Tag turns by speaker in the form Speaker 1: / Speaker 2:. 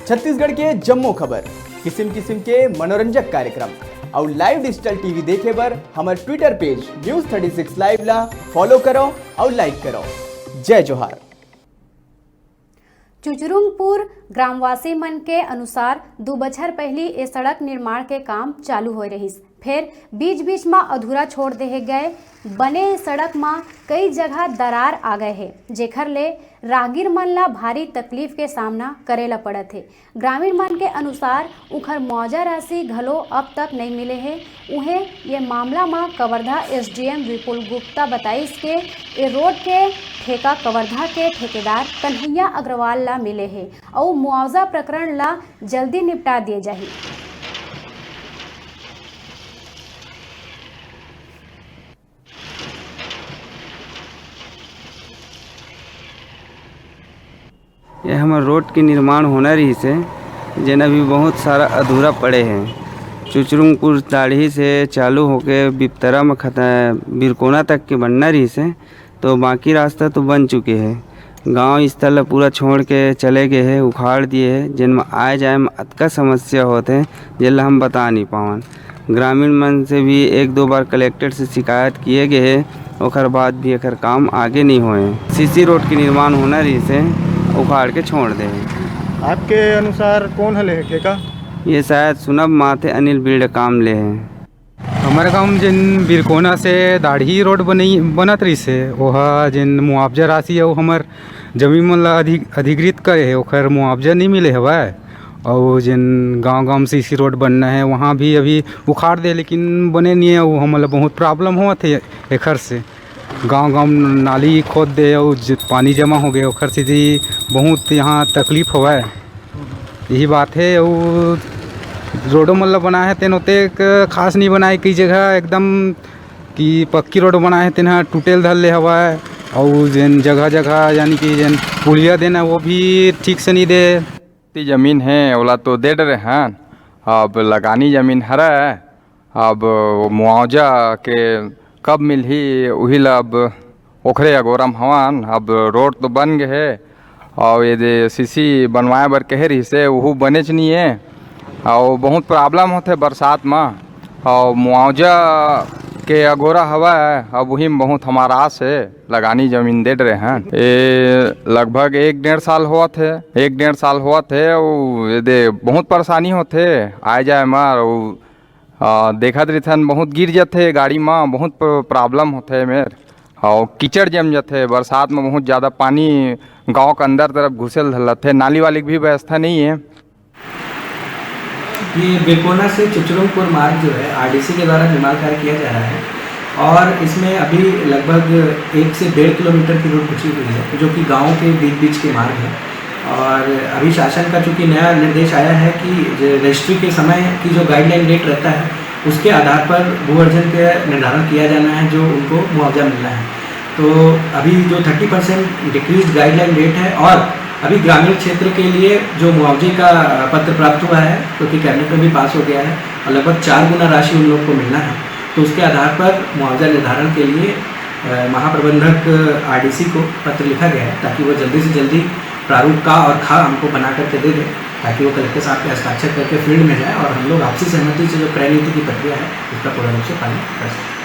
Speaker 1: छत्तीसगढ़ के जम्मो खबर, किस्म किस्म के मनोरंजक कार्यक्रम और लाइव डिजिटल टीवी देखे बर हमारे ट्विटर पेज न्यूज़ 36 लाइव ला फॉलो करो और लाइक करो। जय जोहार।
Speaker 2: चुचरुंगपुर ग्रामवासी मन के अनुसार 2 बछर पहली ये सड़क निर्माण के काम चालू हो रही, फिर बीच बीच में अधूरा छोड़ दे गए। बने सड़क में कई जगह दरार आ गए है, जेखर ले राहगीर मन ला भारी तकलीफ के सामना करेला पड़त है। ग्रामीण मन के अनुसार उखर मुआवजा राशि घलो अब तक नहीं मिले है। उन्हें ये मामला में कवर्धा एसडीएम विपुल गुप्ता बताइस के ये रोड के ठेका कवर्धा के ठेकेदार कन्हैया अग्रवाल ला मिले है और मुआवजा प्रकरण ला जल्दी निपटा दिए जाही।
Speaker 3: ये हमारे रोड के निर्माण होना रही से जेना भी बहुत सारा अधूरा पड़े हैं। चुचरुंगपुर दाढ़ी से चालू होके बिपतरा में बिरकोना तक के बनना रही से तो बाकी रास्ता तो बन चुके हैं। गांव स्थल पूरा छोड़ के चले गए हैं, उखाड़ दिए हैं, जिनमें आए जाए में अतका समस्या होते हैं जिला हम बता नहीं पावन। ग्रामीण मन से भी 1-2 बार कलेक्टर से शिकायत किए गए हैं, और बाद भी एकर काम आगे नहीं हुए। सीसी रोड के निर्माण होना रही से उखाड़ के छोड़ दे।
Speaker 4: आपके अनुसार कौन हले है ठेका?
Speaker 3: ये शायद सुनब माथे अनिल बिल्ड काम ले हैं।
Speaker 5: हमारे गाँव में जिन बिरकोना से दाढ़ी रोड बनत रही से वह जिन मुआवजा राशि है वो हमार जमीन मन ला अधिकृत करे है, ओखर मुआवजा नहीं मिले हवा। और जिन गांव में सीसी रोड बनना है वहाँ भी अभी उखाड़ दे, लेकिन बने नहीं है। वो हमारा बहुत प्रॉब्लम हुआ थे एखर से। गांव नाली खोद दे और पानी जमा हो गए, ओखर से बहुत यहाँ तकलीफ हुआ है। यही बात है। और रोडों मतलब बना है तेन उते खास नहीं बनाए, कई जगह एकदम कि पक्की रोड बनाए हैं तेना टूटेल धल ले हवा है। और जिन जगह जगह यानी कि जिन पुलिया देना वो भी ठीक से नहीं दे।
Speaker 6: जमीन है ओला तो दे डरे हैं, अब लगानी जमीन हरा है, अब मुआवजा के कब मिलही वही ला अब ओखरे अगोरम हवन। अब रोड तो बन गए है और ये सीसी बनवाए बर कहे रही से वह बने नहीं है और बहुत प्रॉब्लम होते बरसात में। और मुआवजा के अगोरा हवा है, अब वही में बहुत हमारा आस है लगानी जमीन दे रहे हैं। ये लगभग 1-1.5 साल हुआ थे, 1-1.5 साल हुआ थे। और ये बहुत परेशानी होते आए जाए मार। देखत रही बहुत गिर जाते गाड़ी में, बहुत प्रॉब्लम होते मेरे। और कीचड़ जम जाते बरसात में, बहुत ज़्यादा पानी गांव के अंदर तरफ घुसल धलते। नाली वाली की भी व्यवस्था नहीं है।
Speaker 7: ये बिरकोना से चुचरुंगपुर मार्ग जो है आरडीसी के द्वारा निर्माण कार्य किया जा रहा है और इसमें अभी लगभग 1 से 1.5 किलोमीटर की रोड बची हुई है जो कि गाँव के बीच बीच के मार्ग है। और अभी शासन का चूँकि नया निर्देश आया है कि रजिस्ट्री के समय की जो गाइडलाइन डेट रहता है उसके आधार पर भू अर्जन का निर्धारण किया जाना है जो उनको मुआवजा मिलना है। तो अभी जो 30% डिक्रीज गाइडलाइन डेट है और अभी ग्रामीण क्षेत्र के लिए जो मुआवजे का पत्र प्राप्त हुआ है क्योंकि कैबिनेट में भी पास हो गया है और लगभग 4 गुना राशि उन लोग को मिलना है। तो उसके आधार पर मुआवजा निर्धारण के लिए महाप्रबंधक आरडीसी को पत्र लिखा गया है ताकि वो जल्दी से जल्दी प्रारूप का और खा हमको बना करके दे दें ताकि वो कलेक्टर साहब के हस्ताक्षर करके फील्ड में जाए और हम लोग आपसी सहमति से जो क्रय नीति की प्रक्रिया है उसका पूर्ण रूप से पालन कर सकें।